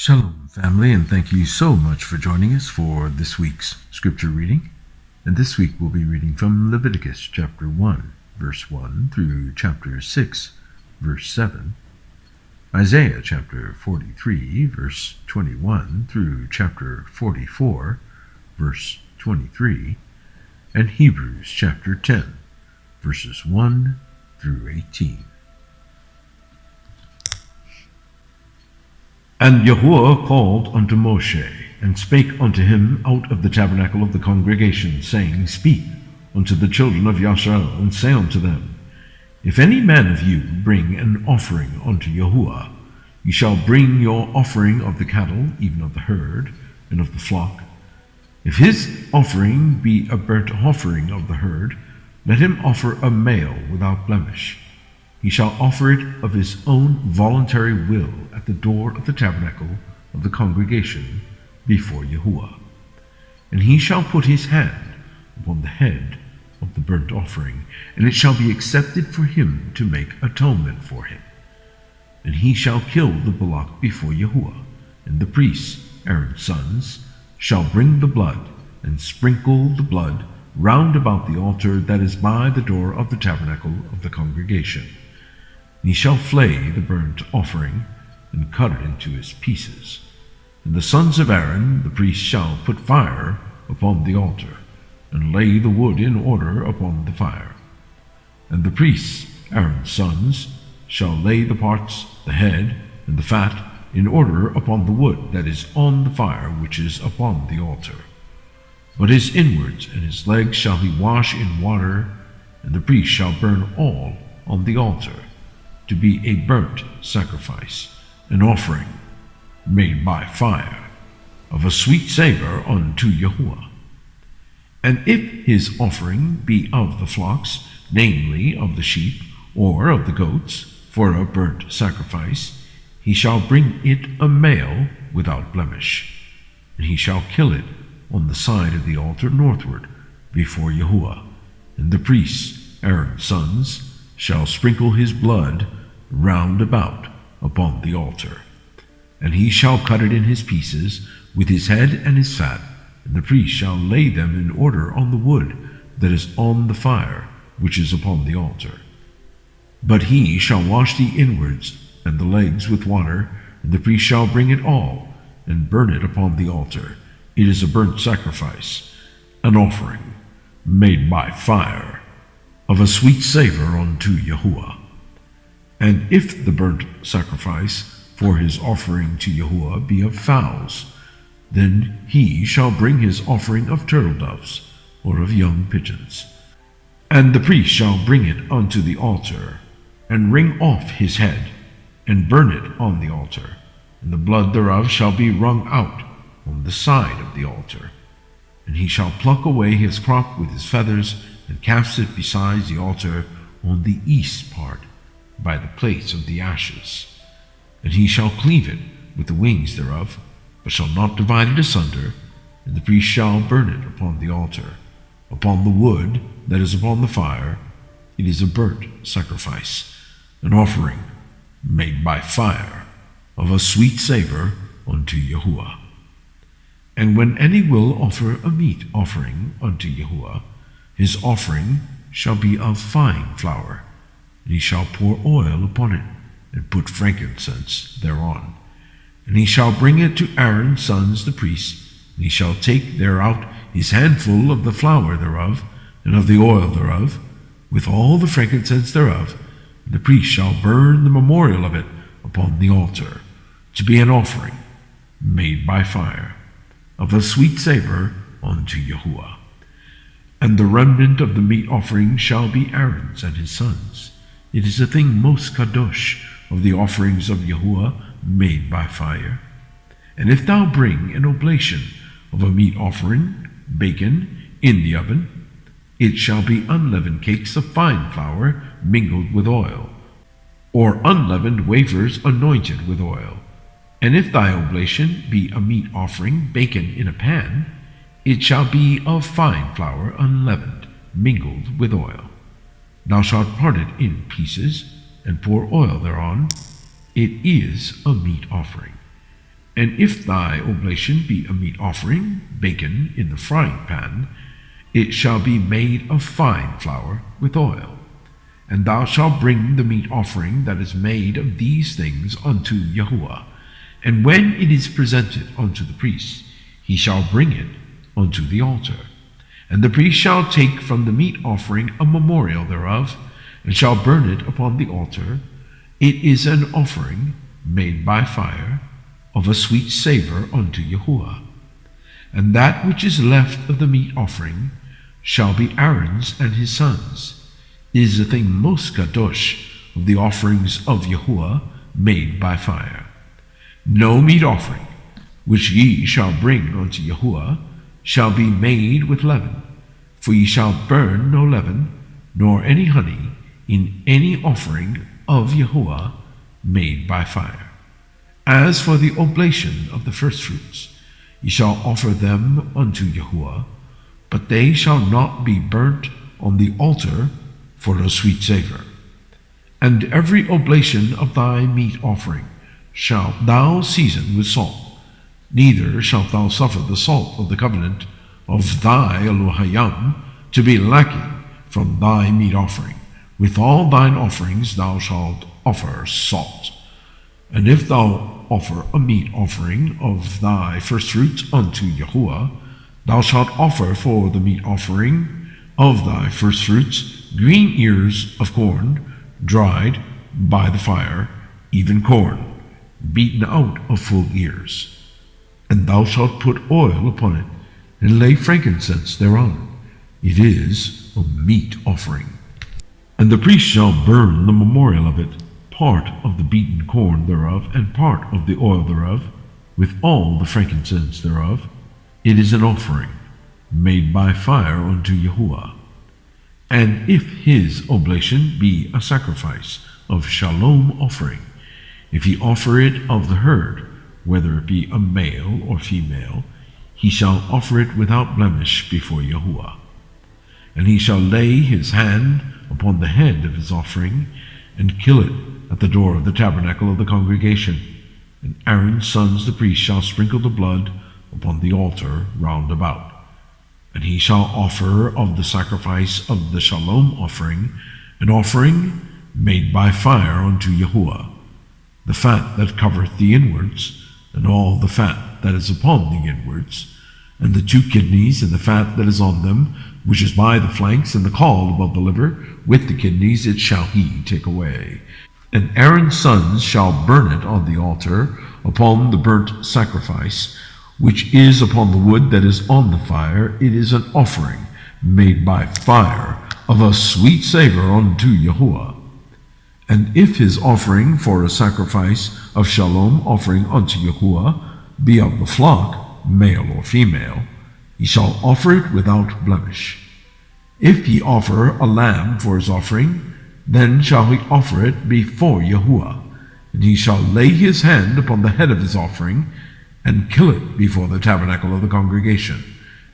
Shalom, family, and thank you so much for joining us for this week's scripture reading. And this week we'll be reading from Leviticus chapter 1, verse 1 through chapter 6, verse 7, Isaiah chapter 43, verse 21 through chapter 44, verse 23, and Hebrews chapter 10, verses 1 through 18. And Yahuwah called unto Moshe, and spake unto him out of the tabernacle of the congregation, saying, Speak unto the children of Yisrael, and say unto them, If any man of you bring an offering unto Yahuwah, ye shall bring your offering of the cattle, even of the herd, and of the flock. If his offering be a burnt offering of the herd, let him offer a male without blemish. He shall offer it of his own voluntary will at the door of the tabernacle of the congregation before Yahuwah. And he shall put his hand upon the head of the burnt offering, and it shall be accepted for him to make atonement for him. And he shall kill the bullock before Yahuwah, and the priests, Aaron's sons, shall bring the blood, and sprinkle the blood round about the altar that is by the door of the tabernacle of the congregation. And he shall flay the burnt offering, and cut it into his pieces. And the sons of Aaron, the priests, shall put fire upon the altar, and lay the wood in order upon the fire. And the priests, Aaron's sons, shall lay the parts, the head, and the fat, in order upon the wood that is on the fire which is upon the altar. But his inwards and his legs shall he wash in water, and the priest shall burn all on the altar, to be a burnt sacrifice, an offering made by fire, of a sweet savor unto Yahuwah. And if his offering be of the flocks, namely of the sheep, or of the goats, for a burnt sacrifice, he shall bring it a male without blemish, and he shall kill it on the side of the altar northward before Yahuwah. And the priests, Aaron's sons, shall sprinkle his blood round about upon the altar. And he shall cut it in his pieces, with his head and his fat, and the priest shall lay them in order on the wood that is on the fire which is upon the altar. But he shall wash the inwards and the legs with water, and the priest shall bring it all, and burn it upon the altar. It is a burnt sacrifice, an offering made by fire, of a sweet savor unto Yahuwah. And if the burnt sacrifice for his offering to Yahuwah be of fowls, then he shall bring his offering of turtle doves, or of young pigeons. And the priest shall bring it unto the altar, and wring off his head, and burn it on the altar. And the blood thereof shall be wrung out on the side of the altar. And he shall pluck away his crop with his feathers, and cast it beside the altar on the east part, by the place of the ashes. And he shall cleave it with the wings thereof, but shall not divide it asunder. And the priest shall burn it upon the altar, upon the wood that is upon the fire. It is a burnt sacrifice, an offering made by fire, of a sweet savor unto Yahuwah. And when any will offer a meat offering unto Yahuwah, his offering shall be of fine flour, and he shall pour oil upon it, and put frankincense thereon. And he shall bring it to Aaron's sons the priests, and he shall take thereout his handful of the flour thereof, and of the oil thereof, with all the frankincense thereof, and the priest shall burn the memorial of it upon the altar, to be an offering made by fire, of a sweet savor unto Yahuwah. And the remnant of the meat offering shall be Aaron's and his sons. It is a thing most kadosh of the offerings of Yahuwah made by fire. And if thou bring an oblation of a meat offering, bacon, in the oven, it shall be unleavened cakes of fine flour mingled with oil, or unleavened wafers anointed with oil. And if thy oblation be a meat offering, bacon in a pan, it shall be of fine flour unleavened, mingled with oil. Thou shalt part it in pieces, and pour oil thereon. It is a meat offering. And if thy oblation be a meat offering, baken in the frying pan, it shall be made of fine flour with oil. And thou shalt bring the meat offering that is made of these things unto Yahuwah. And when it is presented unto the priest, he shall bring it unto the altar. And the priest shall take from the meat offering a memorial thereof, and shall burn it upon the altar. It is an offering made by fire, of a sweet savor unto Yahuwah. And that which is left of the meat offering shall be Aaron's and his sons. It is a thing most kadosh of the offerings of Yahuwah made by fire. No meat offering which ye shall bring unto Yahuwah shall be made with leaven, for ye shall burn no leaven, nor any honey, in any offering of Yahuwah made by fire. As for the oblation of the firstfruits, ye shall offer them unto Yahuwah, but they shall not be burnt on the altar for a sweet savor. And every oblation of thy meat offering shalt thou season with salt, neither shalt thou suffer the salt of the covenant of thy Elohayim to be lacking from thy meat offering. With all thine offerings thou shalt offer salt. And if thou offer a meat offering of thy firstfruits unto Yahuwah, thou shalt offer for the meat offering of thy firstfruits green ears of corn, dried by the fire, even corn, beaten out of full ears. And thou shalt put oil upon it, and lay frankincense thereon. It is a meat offering. And the priest shall burn the memorial of it, part of the beaten corn thereof, and part of the oil thereof, with all the frankincense thereof. It is an offering made by fire unto Yahuwah. And if his oblation be a sacrifice of shalom offering, if he offer it of the herd, whether it be a male or female, he shall offer it without blemish before Yahuwah. And he shall lay his hand upon the head of his offering, and kill it at the door of the tabernacle of the congregation. And Aaron's sons the priest shall sprinkle the blood upon the altar round about. And he shall offer of the sacrifice of the shalom offering an offering made by fire unto Yahuwah, the fat that covereth the inwards, and all the fat that is upon the inwards, and the 2 kidneys, and the fat that is on them, which is by the flanks, and the caul above the liver, with the kidneys it shall he take away. And Aaron's sons shall burn it on the altar upon the burnt sacrifice, which is upon the wood that is on the fire. It is an offering made by fire, of a sweet savor unto Yahuwah. And if his offering for a sacrifice of shalom offering unto Yahuwah be of the flock, male or female, he shall offer it without blemish. If he offer a lamb for his offering, then shall he offer it before Yahuwah, and he shall lay his hand upon the head of his offering, and kill it before the tabernacle of the congregation.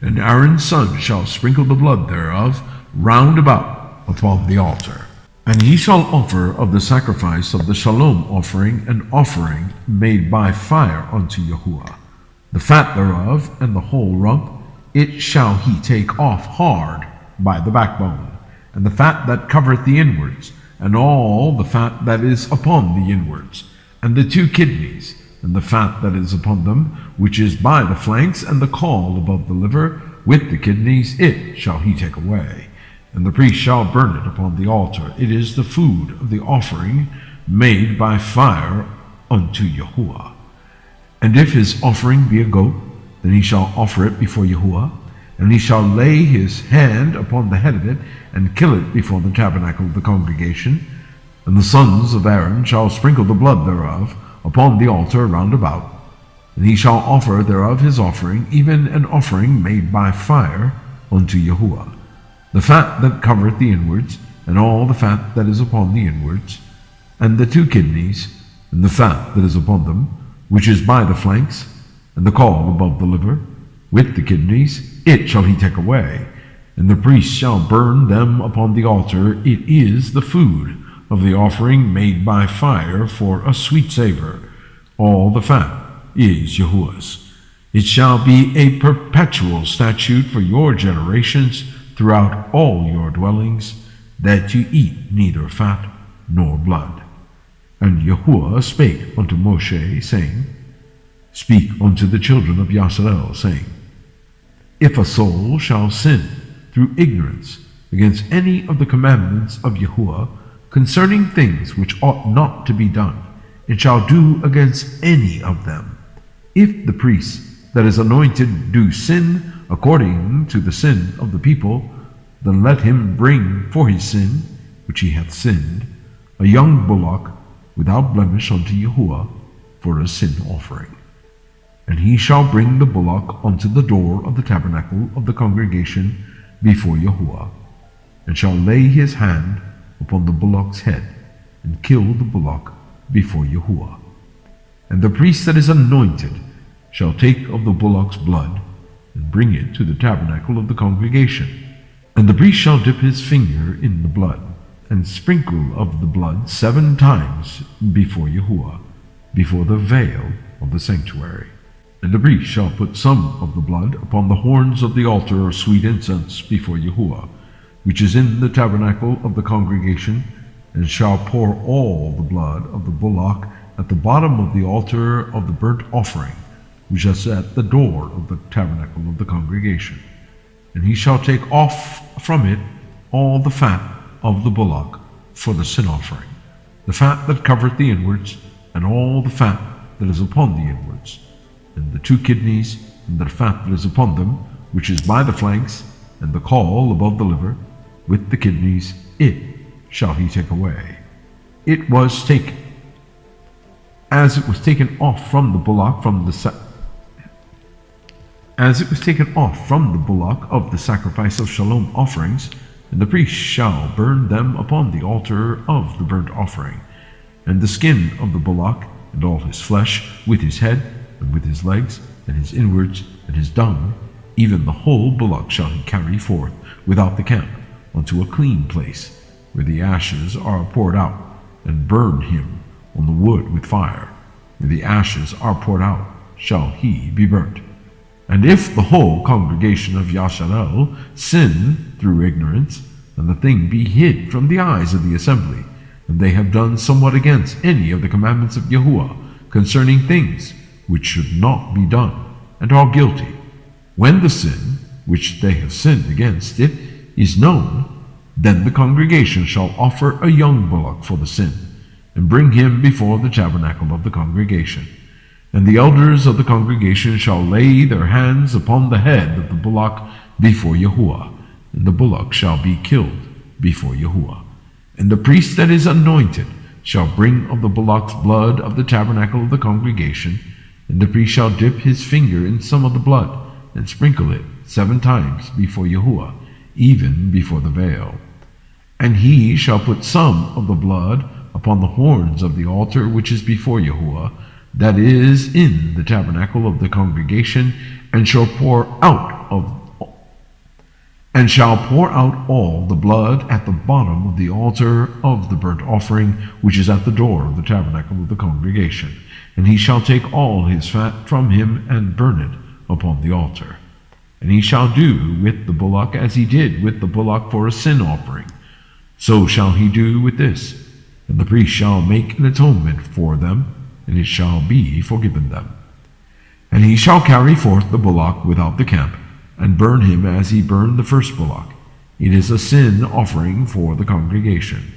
And Aaron's son shall sprinkle the blood thereof round about upon the altar. And he shall offer of the sacrifice of the shalom offering an offering made by fire unto Yahuwah. The fat thereof and the whole rump, it shall he take off hard by the backbone, and the fat that covereth the inwards, and all the fat that is upon the inwards, and the 2 kidneys, and the fat that is upon them, which is by the flanks, and the caul above the liver, with the kidneys, it shall he take away. And the priest shall burn it upon the altar. It is the food of the offering made by fire unto Yahuwah. And if his offering be a goat, then he shall offer it before Yahuwah, and he shall lay his hand upon the head of it, and kill it before the tabernacle of the congregation. And the sons of Aaron shall sprinkle the blood thereof upon the altar round about. And he shall offer thereof his offering, even an offering made by fire unto Yahuwah. The fat that covereth the inwards, and all the fat that is upon the inwards, and the 2 kidneys, and the fat that is upon them, which is by the flanks, and the caul above the liver, with the kidneys, it shall he take away. And the priest shall burn them upon the altar. It is the food of the offering made by fire for a sweet savor. All the fat is Yahuwah's. It shall be a perpetual statute for your generations throughout all your dwellings, that you eat neither fat nor blood. And Yahuwah spake unto Moshe, saying, Speak unto the children of Yasharel, saying, If a soul shall sin through ignorance against any of the commandments of Yahuwah concerning things which ought not to be done, and shall do against any of them, if the priest that is anointed do sin according to the sin of the people, then let him bring for his sin, which he hath sinned, a young bullock without blemish unto Yahuwah for a sin offering. And he shall bring the bullock unto the door of the tabernacle of the congregation before Yahuwah, and shall lay his hand upon the bullock's head, and kill the bullock before Yahuwah. And the priest that is anointed shall take of the bullock's blood, and bring it to the tabernacle of the congregation. And the priest shall dip his finger in the blood, and sprinkle of the blood 7 times before Yahuwah, before the veil of the sanctuary. And the priest shall put some of the blood upon the horns of the altar of sweet incense before Yahuwah, which is in the tabernacle of the congregation, and shall pour all the blood of the bullock at the bottom of the altar of the burnt offering, which is at the door of the tabernacle of the congregation. And he shall take off from it all the fat of the bullock for the sin offering, the fat that covereth the inwards, and all the fat that is upon the inwards, and the 2 kidneys, and the fat that is upon them, which is by the flanks, and the caul above the liver, with the kidneys, it shall he take away. It was taken, as it was taken off from the bullock of the sacrifice of shalom offerings, and the priest shall burn them upon the altar of the burnt offering. And the skin of the bullock, and all his flesh, with his head, and with his legs, and his inwards, and his dung, even the whole bullock shall he carry forth without the camp, unto a clean place, where the ashes are poured out, and burn him on the wood with fire. Where the ashes are poured out, shall he be burnt. And if the whole congregation of Yasharel sin through ignorance, and the thing be hid from the eyes of the assembly, and they have done somewhat against any of the commandments of Yahuwah concerning things which should not be done, and are guilty, when the sin which they have sinned against it is known, then the congregation shall offer a young bullock for the sin, and bring him before the tabernacle of the congregation. And the elders of the congregation shall lay their hands upon the head of the bullock before Yahuwah, and the bullock shall be killed before Yahuwah. And the priest that is anointed shall bring of the bullock's blood of the tabernacle of the congregation, and the priest shall dip his finger in some of the blood, and sprinkle it 7 times before Yahuwah, even before the veil. And he shall put some of the blood upon the horns of the altar which is before Yahuwah, that is in the tabernacle of the congregation, and shall pour out all the blood at the bottom of the altar of the burnt offering, which is at the door of the tabernacle of the congregation. And he shall take all his fat from him, and burn it upon the altar. And he shall do with the bullock as he did with the bullock for a sin offering. So shall he do with this. And the priest shall make an atonement for them, and it shall be forgiven them. And he shall carry forth the bullock without the camp, and burn him as he burned the first bullock. It is a sin offering for the congregation.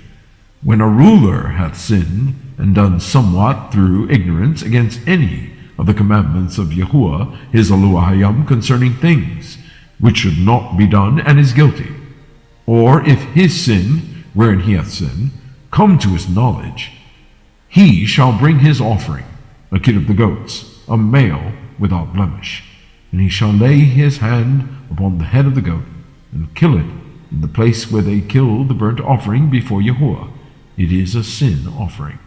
When a ruler hath sinned, and done somewhat through ignorance against any of the commandments of Yahuwah his Elohim concerning things which should not be done, and is guilty, or if his sin, wherein he hath sinned, come to his knowledge, he shall bring his offering, a kid of the goats, a male without blemish, and he shall lay his hand upon the head of the goat, and kill it in the place where they kill the burnt offering before Yahuwah. It is a sin offering.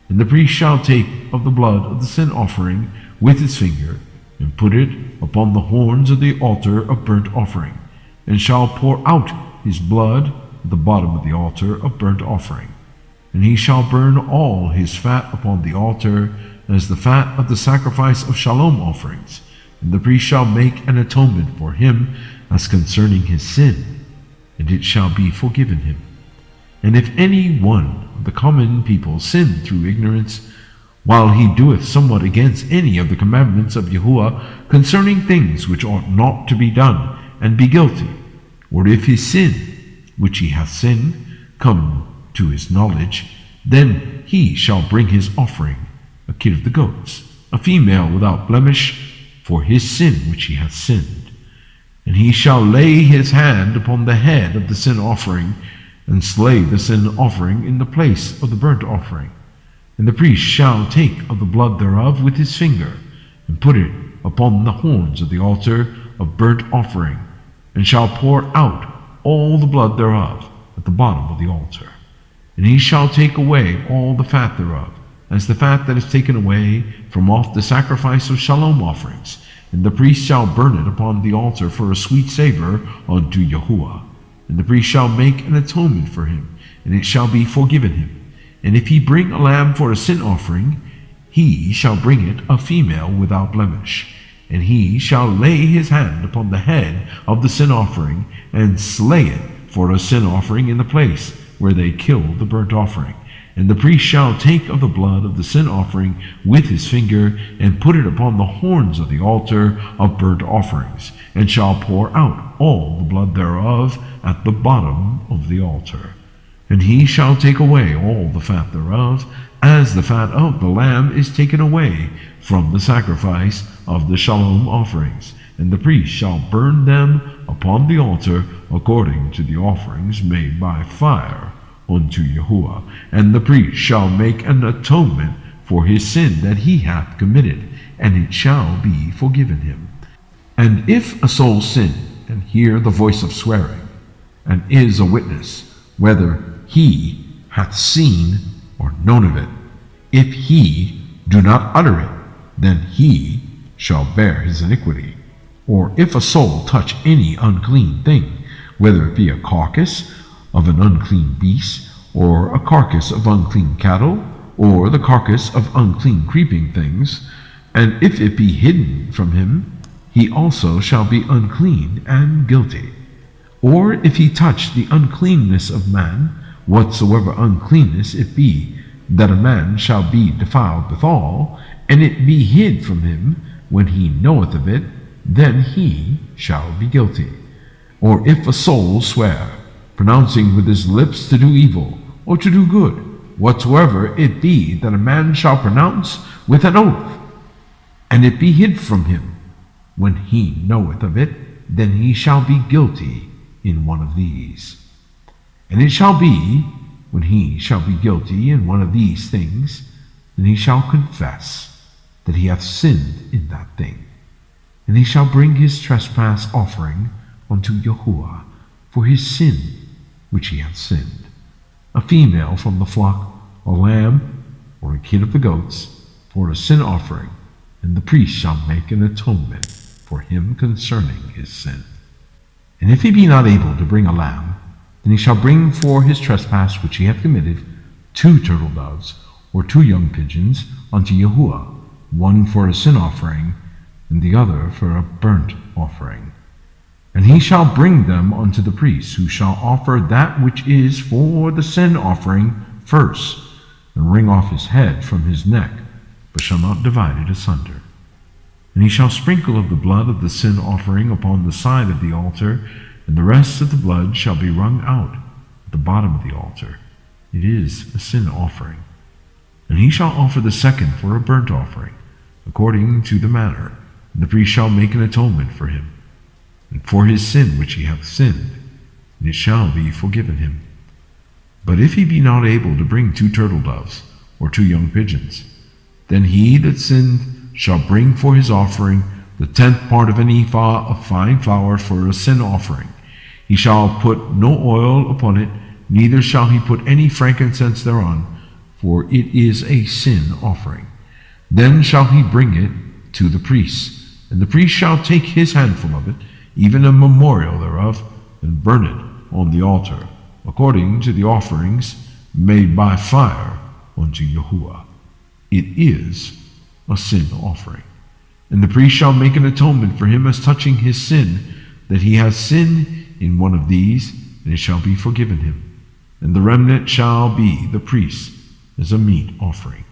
And the priest shall take of the blood of the sin offering with his finger, and put it upon the horns of the altar of burnt offering, and shall pour out his blood at the bottom of the altar of burnt offering. And he shall burn all his fat upon the altar, as the fat of the sacrifice of shalom offerings, and the priest shall make an atonement for him as concerning his sin, and it shall be forgiven him. And if any one of the common people sin through ignorance, while he doeth somewhat against any of the commandments of Yahuwah concerning things which ought not to be done, and be guilty, or if his sin, which he hath sinned, come to his knowledge, then he shall bring his offering, a kid of the goats, a female without blemish, for his sin which he hath sinned. And he shall lay his hand upon the head of the sin offering, and slay the sin offering in the place of the burnt offering. And the priest shall take of the blood thereof with his finger, and put it upon the horns of the altar of burnt offering, and shall pour out all the blood thereof at the bottom of the altar. And he shall take away all the fat thereof, as the fat that is taken away from off the sacrifice of shalom offerings, and the priest shall burn it upon the altar for a sweet savor unto Yahuwah. And the priest shall make an atonement for him, and it shall be forgiven him. And if he bring a lamb for a sin offering, he shall bring it a female without blemish. And he shall lay his hand upon the head of the sin offering, and slay it for a sin offering in the place where they kill the burnt offering. And the priest shall take of the blood of the sin offering with his finger, and put it upon the horns of the altar of burnt offerings, and shall pour out all the blood thereof at the bottom of the altar. And he shall take away all the fat thereof, as the fat of the lamb is taken away from the sacrifice of the shalom offerings. And the priest shall burn them upon the altar according to the offerings made by fire unto Yahuwah. And the priest shall make an atonement for his sin that he hath committed, and it shall be forgiven him. And if a soul sin, and hear the voice of swearing, and is a witness, whether he hath seen or known of it, if he do not utter it, then he shall bear his iniquity. Or if a soul touch any unclean thing, whether it be a carcass of an unclean beast, or a carcass of unclean cattle, or the carcass of unclean creeping things, and if it be hidden from him, he also shall be unclean and guilty. Or if he touch the uncleanness of man, whatsoever uncleanness it be, that a man shall be defiled withal, and it be hid from him when he knoweth of it, then he shall be guilty. Or if a soul swear, pronouncing with his lips to do evil, or to do good, whatsoever it be that a man shall pronounce with an oath, and it be hid from him, when he knoweth of it, then he shall be guilty in one of these. And it shall be, when he shall be guilty in one of these things, then he shall confess that he hath sinned in that thing. And he shall bring his trespass offering unto Yahuwah for his sin which he hath sinned, a female from the flock, a lamb, or a kid of the goats, for a sin offering, and the priest shall make an atonement for him concerning his sin. And if he be not able to bring a lamb, then he shall bring for his trespass which he hath committed 2 turtle doves, or 2 young pigeons, unto Yahuwah, one for a sin offering, and the other for a burnt offering. And he shall bring them unto the priest, who shall offer that which is for the sin offering first, and wring off his head from his neck, but shall not divide it asunder. And he shall sprinkle of the blood of the sin offering upon the side of the altar, and the rest of the blood shall be wrung out at the bottom of the altar. It is a sin offering. And he shall offer the second for a burnt offering, according to the manner, and the priest shall make an atonement for him, and for his sin which he hath sinned, and it shall be forgiven him. But if he be not able to bring 2 turtle doves, or 2 young pigeons, then he that sinned shall bring for his offering the 10th part of an ephah of fine flour for a sin offering. He shall put no oil upon it, neither shall he put any frankincense thereon, for it is a sin offering. Then shall he bring it to the priest, and the priest shall take his handful of it, even a memorial thereof, and burn it on the altar, according to the offerings made by fire unto Yahuwah. It is a sin offering. And the priest shall make an atonement for him as touching his sin, that he has sinned in one of these, and it shall be forgiven him. And the remnant shall be the priest as a meat offering.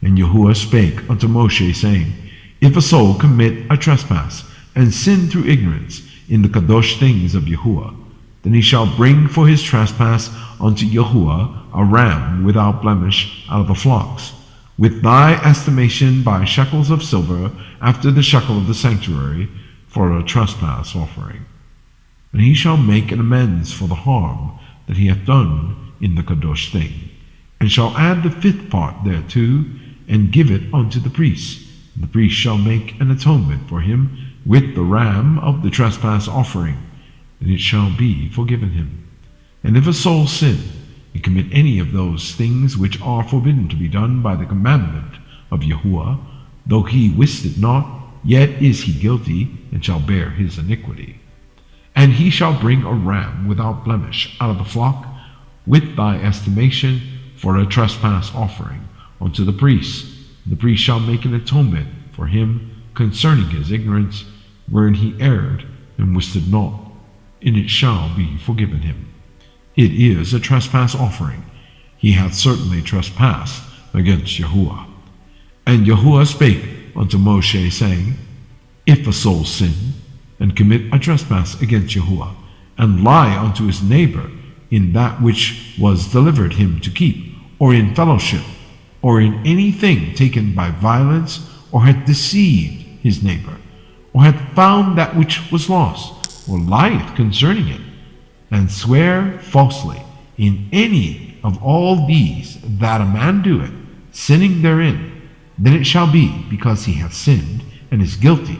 And Yahuwah spake unto Moshe, saying, If a soul commit a trespass, and sin through ignorance in the kadosh things of Yahuwah, then he shall bring for his trespass unto Yahuwah a ram without blemish out of the flocks, with thy estimation by shekels of silver, after the shekel of the sanctuary, for a trespass offering. And he shall make an amends for the harm that he hath done in the kadosh thing, and shall add the fifth part thereto, and give it unto the priest. And the priest shall make an atonement for him with the ram of the trespass offering, and it shall be forgiven him. And if a soul sin, and commit any of those things which are forbidden to be done by the commandment of Yahuwah, though he wist it not, yet is he guilty, and shall bear his iniquity. And he shall bring a ram without blemish out of the flock, with thy estimation, for a trespass offering, unto the priest. The priest shall make an atonement for him concerning his ignorance, wherein he erred and wist it not, and it shall be forgiven him. It is a trespass offering. He hath certainly trespassed against Yahuwah. And Yahuwah spake unto Moshe, saying, If a soul sin, and commit a trespass against Yahuwah, and lie unto his neighbor in that which was delivered him to keep, or in fellowship, or in anything taken by violence, or hath deceived his neighbor, or hath found that which was lost, or lieth concerning it, and swear falsely in any of all these that a man doeth, sinning therein, then it shall be, because he hath sinned and is guilty,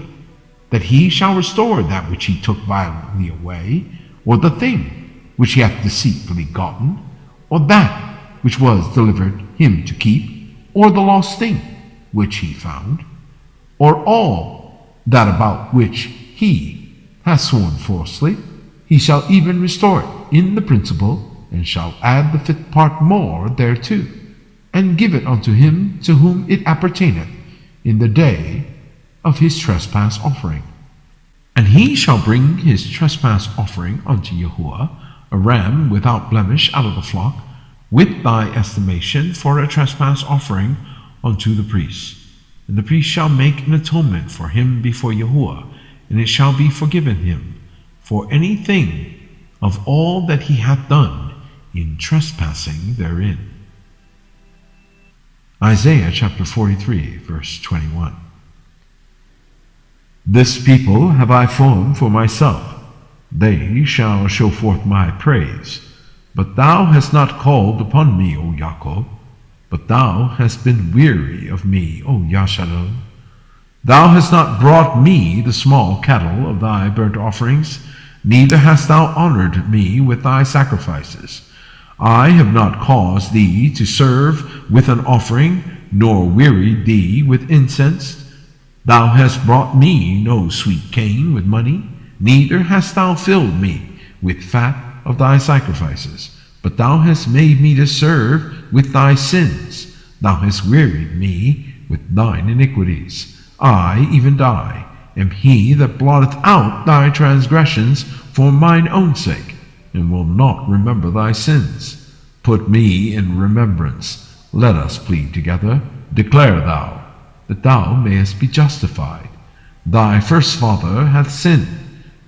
that he shall restore that which he took violently away, or the thing which he hath deceitfully gotten, or that which was delivered him to keep, or the lost thing which he found, or all that about which he hath sworn falsely. He shall even restore it in the principal, and shall add the fifth part more thereto, and give it unto him to whom it appertaineth in the day of his trespass offering. And he shall bring his trespass offering unto Yahuwah, a ram without blemish out of the flock, with thy estimation, for a trespass offering unto the priest. And the priest shall make an atonement for him before Yahuwah, and it shall be forgiven him for anything of all that he hath done in trespassing therein. Isaiah chapter 43, verse 21. This people have I formed for myself. They shall show forth my praise. But thou hast not called upon me, O Yaakov. But thou hast been weary of me, O Yasharel. Thou hast not brought me the small cattle of thy burnt offerings, neither hast thou honored me with thy sacrifices. I have not caused thee to serve with an offering, nor wearied thee with incense. Thou hast brought me no sweet cane with money, neither hast thou filled me with fat of thy sacrifices. But thou hast made me to serve with thy sins. Thou hast wearied me with thine iniquities. I, even I, am he that blotteth out thy transgressions for mine own sake, and will not remember thy sins. Put me in remembrance. Let us plead together. Declare thou, that thou mayest be justified. Thy first father hath sinned,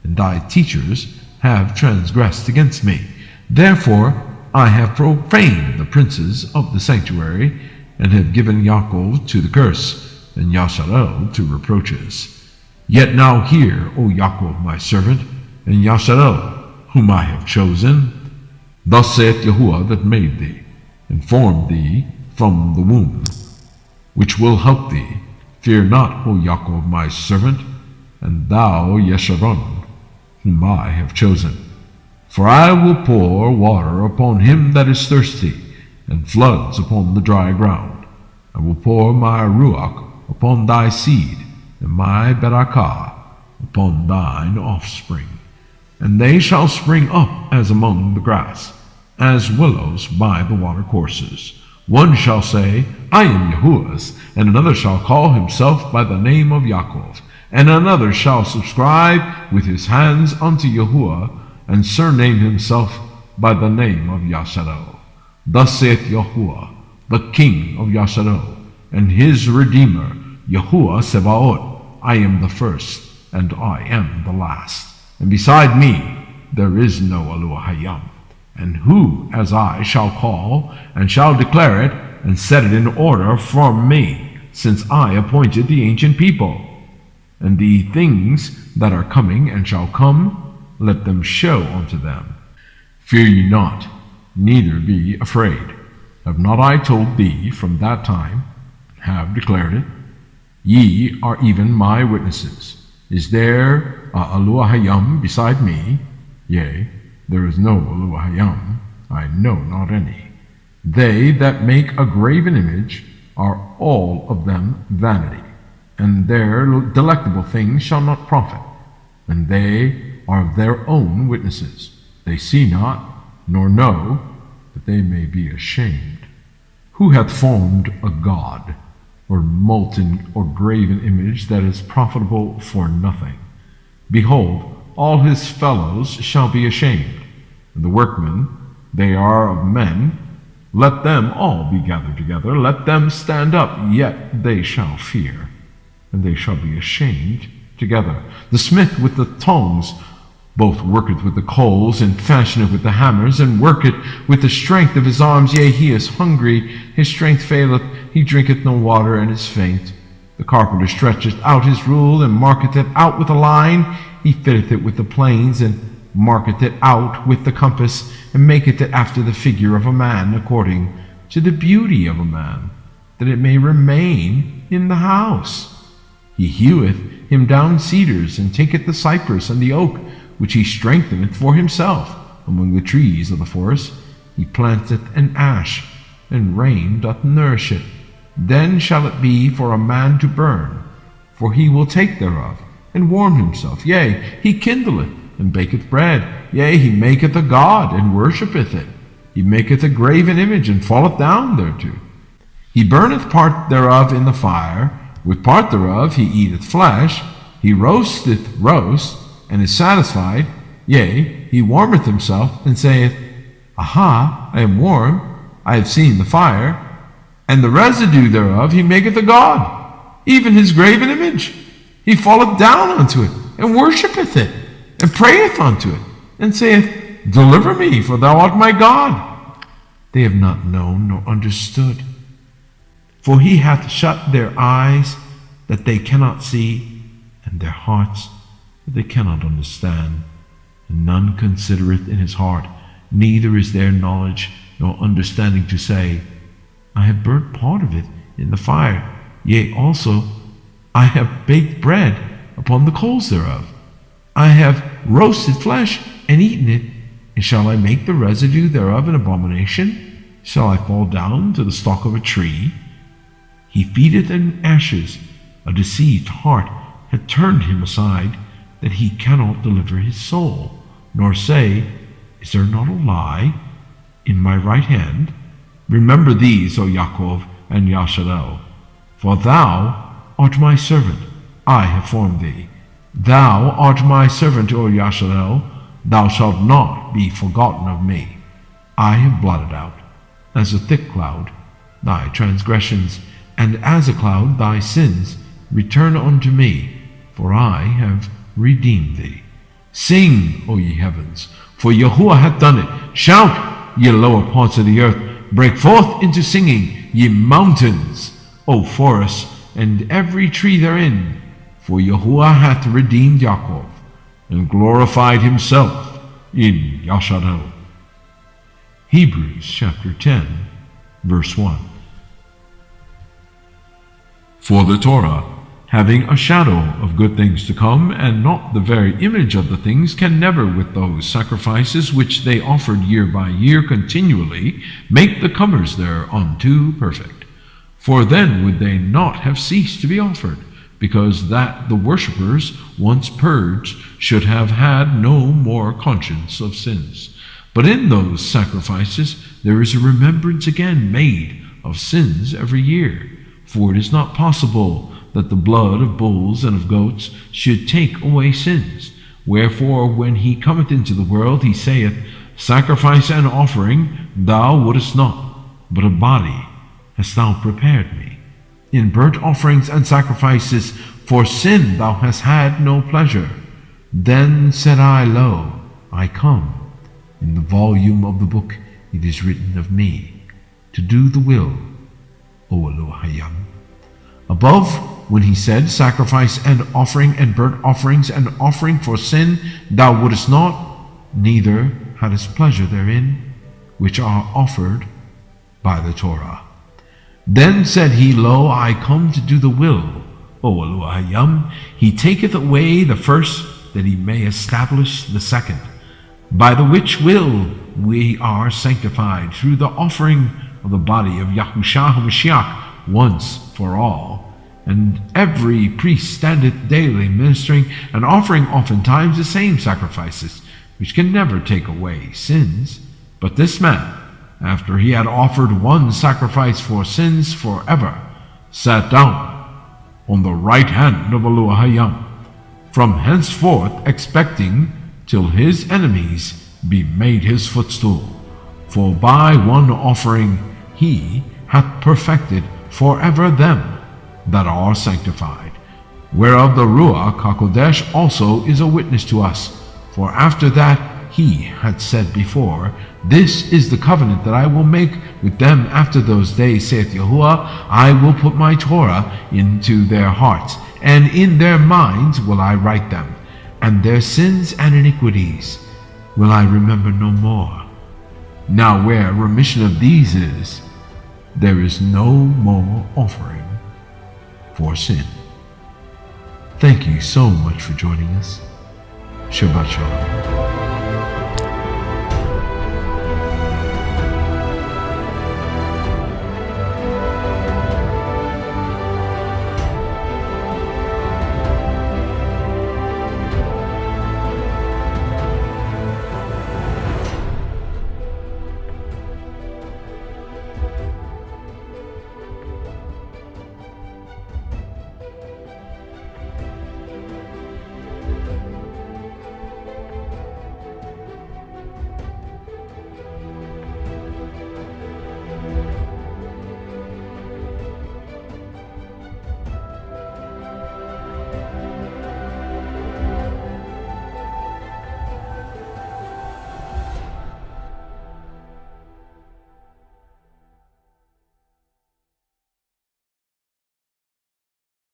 and thy teachers have transgressed against me. Therefore I have profaned the princes of the sanctuary, and have given Yaakov to the curse, and Yasharel to reproaches. Yet now hear, O Yaakov my servant, and Yasharel, whom I have chosen. Thus saith Yahuwah that made thee, and formed thee from the womb, which will help thee. Fear not, O Yaakov my servant, and thou Yesharon, whom I have chosen. For I will pour water upon him that is thirsty, and floods upon the dry ground. I will pour my ruach upon thy seed, and my berakah upon thine offspring. And they shall spring up as among the grass, as willows by the watercourses. One shall say, I am Yahuwah's, and another shall call himself by the name of Yaakov, and another shall subscribe with his hands unto Yahuwah, and surname himself by the name of Yasharal. Thus saith Yahuwah, the King of Yasharal, and his Redeemer, Yahuwah Sebaot, I am the first, and I am the last, and beside me there is no Elohayim. And who, as I, shall call, and shall declare it, and set it in order from me, since I appointed the ancient people? And the things that are coming and shall come, let them show unto them. Fear ye not, neither be afraid. Have not I told thee from that time, and have declared it? Ye are even my witnesses. Is there a Elohayim beside me? Yea, there is no Elohayim, I know not any. They that make a graven image are all of them vanity, and their delectable things shall not profit, and they are their own witnesses. They see not, nor know, that they may be ashamed. Who hath formed a god, or molten or graven image that is profitable for nothing? Behold, all his fellows shall be ashamed. And the workmen, they are of men, let them all be gathered together, let them stand up, yet they shall fear, and they shall be ashamed together. The smith with the tongs both worketh with the coals, and fashioneth with the hammers, and worketh with the strength of his arms. Yea, he is hungry, his strength faileth, he drinketh no water, and is faint. The carpenter stretcheth out his rule, and marketh it out with a line. He fitteth it with the planes, and marketh it out with the compass, and maketh it after the figure of a man, according to the beauty of a man, that it may remain in the house. He heweth him down cedars, and taketh the cypress and the oak, which he strengtheneth for himself. Among the trees of the forest he planteth an ash, and rain doth nourish it. Then shall it be for a man to burn, for he will take thereof, and warm himself. Yea, he kindleth, and baketh bread. Yea, he maketh a god, and worshippeth it. He maketh a graven image, and falleth down thereto. He burneth part thereof in the fire, with part thereof he eateth flesh. He roasteth roast, and is satisfied. Yea, he warmeth himself, and saith, Aha, I am warm, I have seen the fire. And the residue thereof he maketh a god, even his graven image. He falleth down unto it, and worshippeth it, and prayeth unto it, and saith, Deliver me, for thou art my God. They have not known nor understood. For he hath shut their eyes, that they cannot see, and their hearts, that they cannot understand. And none considereth in his heart, neither is there knowledge nor understanding to say, I have burnt part of it in the fire, yea, also I have baked bread upon the coals thereof. I have roasted flesh and eaten it, and shall I make the residue thereof an abomination? Shall I fall down to the stalk of a tree? He feedeth in ashes, a deceived heart hath turned him aside, that he cannot deliver his soul, nor say, Is there not a lie in my right hand? Remember these, O Yaakov and Yasharel, for thou art my servant, I have formed thee. Thou art my servant, O Yasharel, thou shalt not be forgotten of me. I have blotted out, as a thick cloud, thy transgressions, and as a cloud thy sins. Return unto me, for I have redeemed thee. Sing, O ye heavens, for Yahuwah hath done it. Shout, ye lower parts of the earth. Break forth into singing, ye mountains, O forests, and every tree therein. For Yahuwah hath redeemed Yaakov, and glorified himself in Yasharel. Hebrews chapter 10, verse 1. For the Torah, having a shadow of good things to come, and not the very image of the things, can never with those sacrifices which they offered year by year continually make the comers thereunto perfect. For then would they not have ceased to be offered, because that the worshippers, once purged, should have had no more conscience of sins. But in those sacrifices there is a remembrance again made of sins every year. For it is not possible that the blood of bulls and of goats should take away sins. Wherefore, when he cometh into the world, he saith, Sacrifice and offering thou wouldest not, but a body hast thou prepared me. In burnt offerings and sacrifices for sin thou hast had no pleasure. Then said I, Lo, I come. In the volume of the book it is written of me, to do the will, O Elohim. Above, when he said, Sacrifice and offering and burnt offerings and offering for sin thou wouldest not, neither hadst pleasure therein, which are offered by the Torah. Then said he, Lo, I come to do the will, O Elohim. He taketh away the first, that he may establish the second, by the which will we are sanctified through the offering of the body of Yahushua HaMashiach once for all. And every priest standeth daily ministering and offering oftentimes the same sacrifices, which can never take away sins. But this man, after he had offered one sacrifice for sins forever, sat down on the right hand of Elohim, from henceforth expecting till his enemies be made his footstool. For by one offering he hath perfected forever them that are sanctified, whereof the Ruach HaKodesh also is a witness to us. For after that he had said before, This is the covenant that I will make with them after those days, saith Yahuwah, I will put my Torah into their hearts, and in their minds will I write them, and their sins and iniquities will I remember no more. Now where remission of these is, there is no more offering for sin. Thank you so much for joining us. Shabbat Shalom.